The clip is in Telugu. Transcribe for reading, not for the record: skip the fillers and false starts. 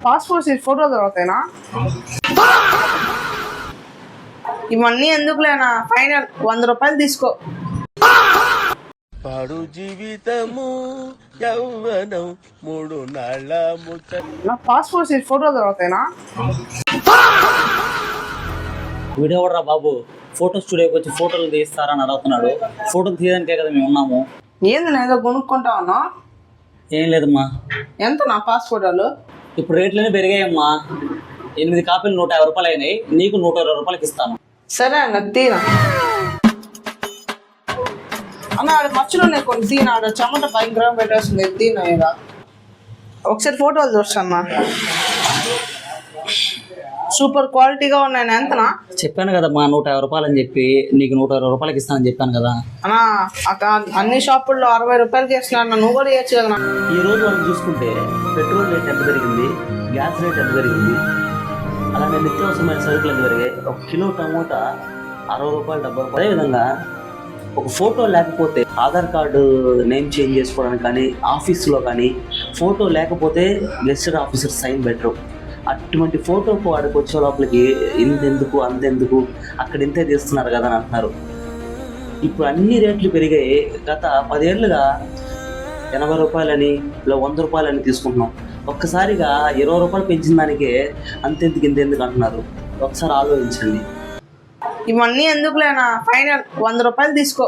Passport size photo దొరుకుతాయినా? ఇవన్నీ ఎందుకులేనా, ఫైనల్ 100 రూపాయలు తీసుకో. పాడు జీవితము యౌవనం 3 నాళ్ళ ముచ్చ. నా పాస్పోర్ట్ సైజ్ ఫోటో దొరుకుతాయినా? వీడెవడరా బాబు ఫోటో స్టూడియోకి వచ్చి ఫోటోలు తీస్తారని అడుగుతున్నాడు. ఫోటోలు తీయడానికే కదా మేము ఉన్నాము. ఏంది నేను ఏదో కొనుక్కుంటా ఉన్నా? ఏం లేదమ్మా. ఎంత నా పాస్పోర్టాలు? ఇప్పుడు రేట్లనే పెరిగాయమ్మా. 8 కాపీలు 150 రూపాయలు అయినాయి. నీకు 120 రూపాయలకి ఇస్తాను. సరే అన్న తీనా అన్న. ఆడ మచ్చులో నేను కొన్ని తీనా, ఆడ చెమట భయంకరంగా పెట్టేస్తుంది. తీనా ఇక ఒకసారి ఫోటోలు చూస్తాను. సూపర్ క్వాలిటీగా ఉన్నాయి. ఎంతనా? చెప్పాను కదమ్మా 150 రూపాయలు అని చెప్పి. నీకు 120 రూపాయలకి ఇస్తానని చెప్పాను కదా అన్నా. అన్ని షాపుల్లో 60 రూపాయలకి ఇస్తున్నాను. నువ్వు కూడా ఇవ్వచ్చు కదా. ఈ రోజు మనం చూసుకుంటే పెట్రోల్ రేట్ ఎంత పెరిగింది, గ్యాస్ రేట్ ఎంత పెరిగింది, అలానే నిత్యావసరమైన సరుకులు ఎంత పెరిగాయి. 1 కిలో టమోటా 60 రూపాయలు 70 రూపాయలు. అదేవిధంగా ఒక ఫోటో లేకపోతే ఆధార్ కార్డు నేమ్ చేంజ్ చేసుకోవడానికి కానీ, ఆఫీస్లో కానీ ఫోటో లేకపోతే గెస్టెడ్ ఆఫీసర్ సైన్ బెటరు. అటువంటి ఫోటోకు వాడికి వచ్చే లోపలికి ఇంతెందుకు అంతెందుకు, అక్కడ ఇంతే తీస్తున్నారు కదా అని అంటున్నారు. ఇప్పుడు అన్ని రేట్లు పెరిగాయి. గత 10 ఏళ్ళుగా 80 రూపాయలని ఇలా 100 రూపాయలని తీసుకుంటున్నాం. ఒక్కసారిగా 20 రూపాయలు పెంచిన దానికే అంతెందుకు ఇంతెందుకు అంటున్నారు. ఒకసారి ఆలోచించండి. ఇవన్నీ ఎందుకులేనా, ఫైనల్ 100 రూపాయలు తీసుకో.